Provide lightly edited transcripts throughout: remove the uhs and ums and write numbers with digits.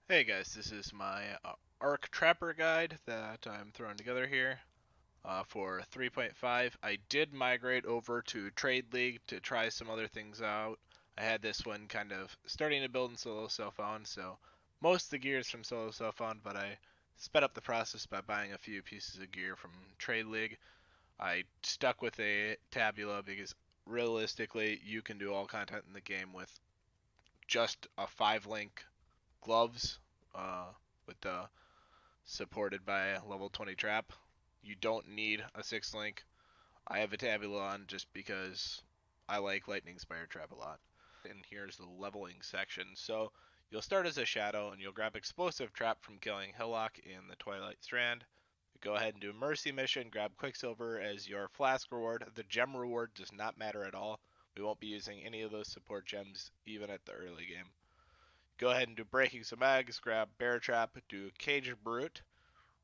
Hey guys, this is my Arc Trapper guide that I'm throwing together here for 3.5. I did migrate over to Trade League to try some other things out. I had this one kind of starting to build in solo self-found, so most of the gear is from solo self-found, but I sped up the process by buying a few pieces of gear from Trade League. I stuck with a tabula because realistically you can do all content in the game with just a 5-link gloves uh, with the supported by level 20 trap. You don't need a 6-link. I have a tabula on just because I like lightning spire trap a lot. And here's the leveling section. So you'll start as a shadow and you'll grab explosive trap from killing Hillock in the Twilight Strand. Go ahead and do a mercy mission, grab Quicksilver as your flask reward. The gem reward does not matter at all. We won't be using any of those support gems even at the early game. Go ahead and do breaking some eggs, grab bear trap, do cage brute,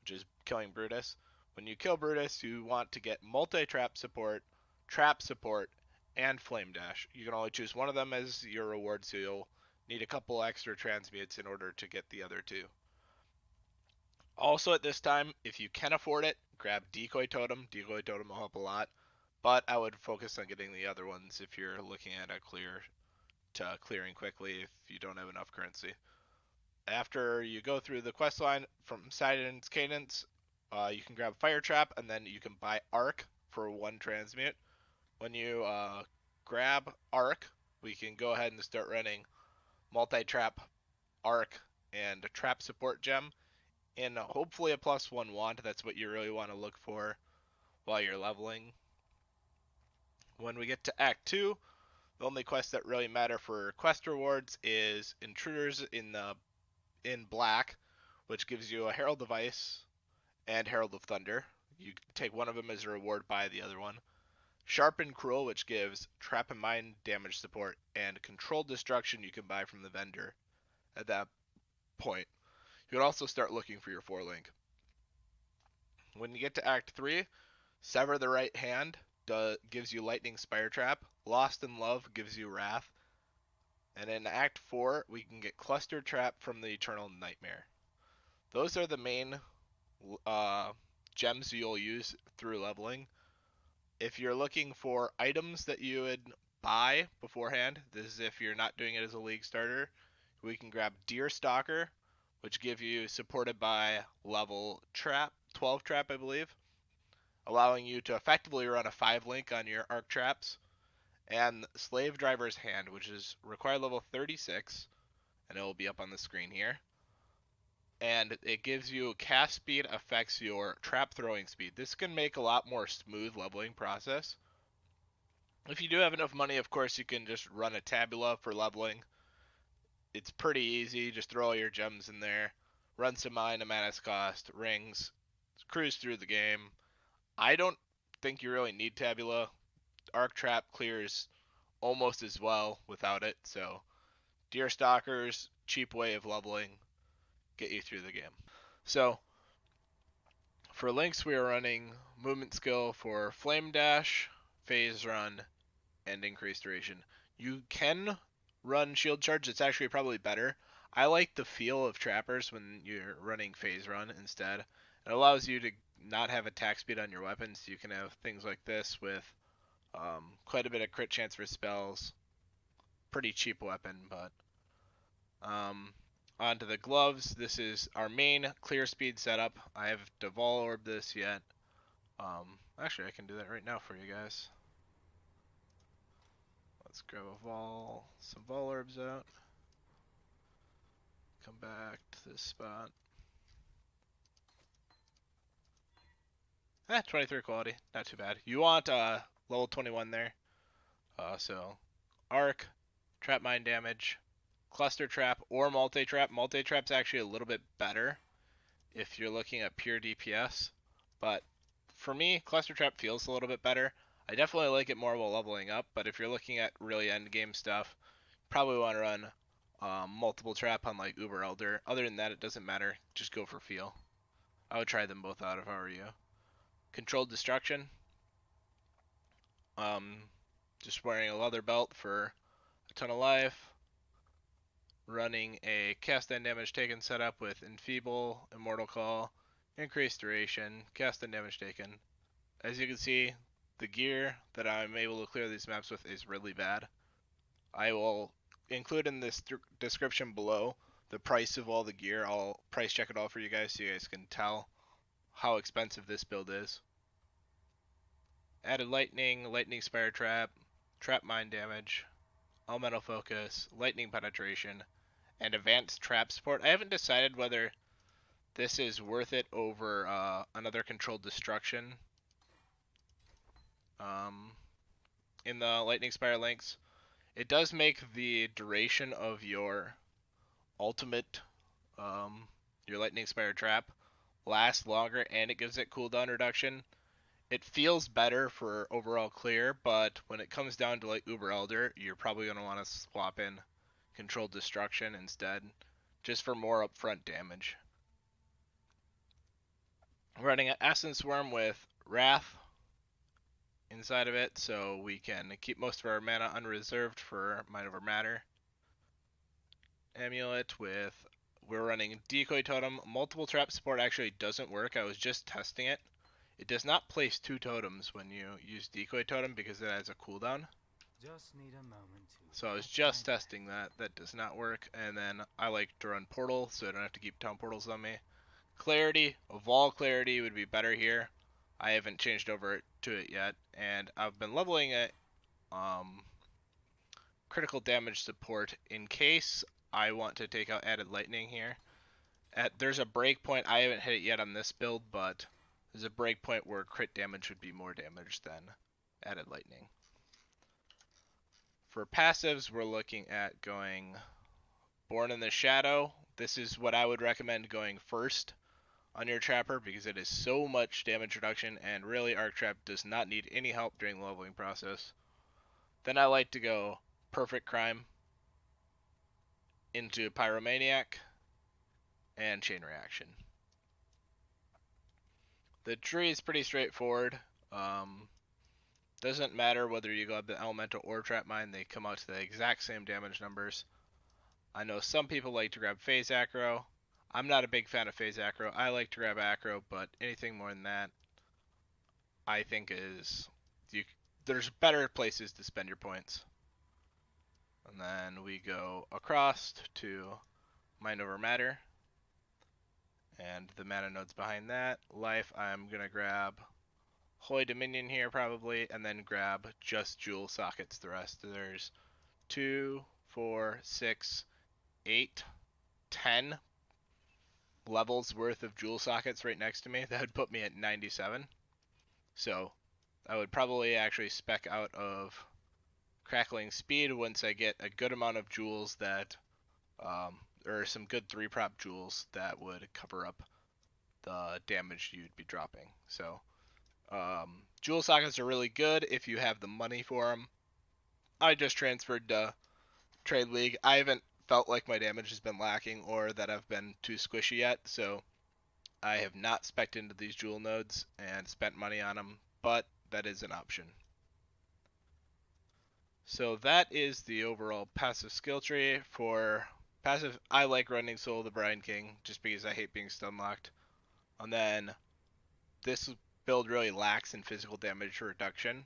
which is killing Brutus. When you kill Brutus, you want to get multi-trap support, and flame dash. You can only choose one of them as your reward, so you'll need a couple extra transmutes in order to get the other two. Also at this time, if you can afford it, grab decoy totem. Decoy totem will help a lot, but I would focus on getting the other ones if you're looking at a clearing quickly if you don't have enough currency. After you go through the quest line from Sidon's Cadence, you can grab Fire Trap, and then you can buy Arc for 1 transmute. When you grab Arc, we can go ahead and start running multi-trap, Arc, and trap support gem in hopefully a +1 wand. That's what you really want to look for while you're leveling. When we get to Act 2, the only quests that really matter for quest rewards is Intruders in black, which gives you a Herald Device and Herald of Thunder. You take one of them as a reward, buy the other one. Sharp and Cruel, which gives Trap and Mine damage support, and Controlled Destruction you can buy from the vendor at that point. You can also start looking for your 4-link. When you get to Act 3, Sever the Right Hand gives you Lightning Spire Trap. Lost in Love gives you Wrath. And in Act 4, we can get Cluster Trap from the Eternal Nightmare. Those are the main gems you'll use through leveling. If you're looking for items that you would buy beforehand, this is if you're not doing it as a league starter, we can grab Deer Stalker, which give you supported by level trap, 12 trap I believe, allowing you to effectively run a 5-link on your arc traps, and Slave Driver's Hand, which is required level 36, and it will be up on the screen here. And it gives you cast speed affects your trap throwing speed. This can make a lot more smooth leveling process. If you do have enough money, of course, you can just run a tabula for leveling. It's pretty easy. Just throw all your gems in there, run some mine, a manus cost, rings, cruise through the game. I don't think you really need tabula. Arc trap clears almost as well without it. So Deer Stalkers, cheap way of leveling, get you through the game. So for links, we are running movement skill for flame dash, phase run, and increased duration. You can run shield charge. It's actually probably better. I like the feel of trappers when you're running phase run instead. It allows you to not have attack speed on your weapons. You can have things like this with quite a bit of crit chance for spells. Pretty cheap weapon, but onto the gloves. This is our main clear speed setup. I have to Vaal orb this yet. Actually, I can do that right now for you guys. Let's grab some Vaal orbs out. Come back to this spot. 23 quality, not too bad. You want level 21 there. So arc, trap mine damage, cluster trap, or multi-trap. Multi-trap's actually a little bit better if you're looking at pure DPS. But for me, cluster trap feels a little bit better. I definitely like it more while leveling up, but if you're looking at really endgame stuff, probably want to run multiple trap on like Uber Elder. Other than that, it doesn't matter. Just go for feel. I would try them both out if I were you. Controlled destruction. Just wearing a leather belt for a ton of life. running a cast and damage taken setup with Enfeable, Immortal Call, increased duration, cast and damage taken. As you can see, the gear that I'm able to clear these maps with is really bad. I will include in this description below the price of all the gear. I'll price check it all for you guys so you guys can tell how expensive this build is. Added lightning, lightning spire trap, trap mine damage, elemental focus, lightning penetration, and advanced trap support. I haven't decided whether this is worth it over another controlled destruction in the lightning spire links. It does make the duration of your ultimate, your lightning spire trap, last longer, and it gives it cooldown reduction. It feels better for overall clear, but when it comes down to like Uber Elder, you're probably going to want to swap in controlled destruction instead, just for more upfront damage. We're running an Essence Worm with Wrath inside of it, so we can keep most of our mana unreserved for Mind Over Matter. Amulet with, we're running Decoy Totem. Multiple trap support actually doesn't work. I was just testing it. It does not place 2 totems when you use Decoy Totem because it has a cooldown. Just need a moment to So I was just testing that. That does not work. And then I like to run Portal so I don't have to keep town portals on me. Clarity, a Vaal Clarity would be better here. I haven't changed over to it yet, and I've been leveling it critical damage support in case I want to take out added lightning here. There's a breakpoint. I haven't hit it yet on this build, but there's a breakpoint where crit damage would be more damage than added lightning. For passives, we're looking at going Born in the Shadow. This is what I would recommend going first on your Trapper because it is so much damage reduction, and really Arc Trap does not need any help during the leveling process. Then I like to go Perfect Crime into Pyromaniac and Chain Reaction. The tree is pretty straightforward. Doesn't matter whether you go up the Elemental or Trap Mine, they come out to the exact same damage numbers. I know some people like to grab Phase Acro. I'm not a big fan of Phase Acro. I like to grab Acro, but anything more than that, I think there's better places to spend your points. And then we go across to Mind Over Matter. And the mana nodes behind that. Life, I'm going to grab Holy Dominion here probably, and then grab just Jewel Sockets the rest. There's 2, 4, 6, 8, 10 levels worth of Jewel Sockets right next to me. That would put me at 97. So I would probably actually spec out of Crackling Speed once I get a good amount of jewels that or some good 3-prop jewels that would cover up the damage you'd be dropping. So jewel sockets are really good if you have the money for them. I just transferred to Trade League. I haven't felt like my damage has been lacking or that I've been too squishy yet, so I have not spec'd into these jewel nodes and spent money on them, but that is an option. So that is the overall passive skill tree. For passive, I like running Soul of the Brine King just because I hate being stun locked. And then this build really lacks in physical damage reduction,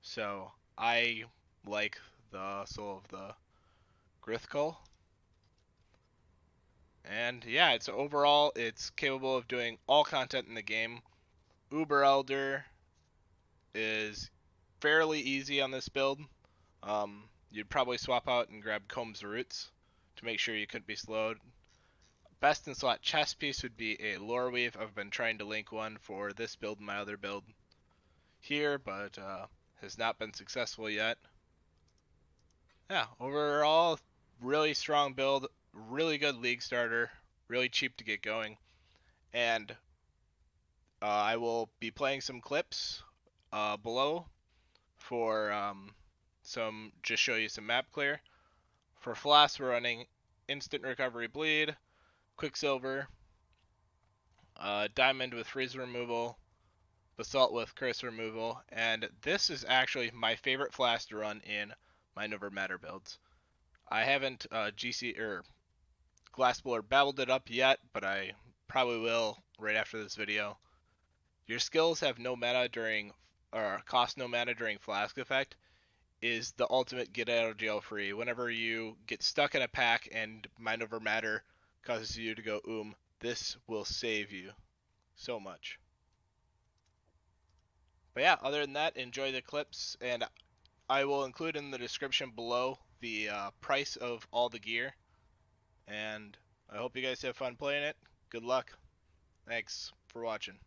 so I like the Soul of the Grithkull. And yeah, it's overall, it's capable of doing all content in the game. Uber Elder is fairly easy on this build. You'd probably swap out and grab Comb's Roots to make sure you couldn't be slowed. Best in slot chess piece would be a Loreweave. I've been trying to link one for this build and my other build here, but has not been successful yet. Yeah, overall, really strong build, really good league starter, really cheap to get going. And I will be playing some clips below for just show you some map clear. For Flask, we're running Instant Recovery Bleed, Quicksilver, Diamond with Freeze Removal, Basalt with Curse Removal, and this is actually my favorite Flask to run in Mind Over Matter builds. I haven't GC or Glassbull or babbled it up yet, but I probably will right after this video. Your skills have no mana during, or cost no mana during Flask effect, is the ultimate get out of jail free. Whenever you get stuck in a pack and Mind Over Matter causes you to go this will save you so much. But yeah, other than that, enjoy the clips, and I will include in the description below the price of all the gear. And I hope you guys have fun playing it. Good luck. Thanks for watching.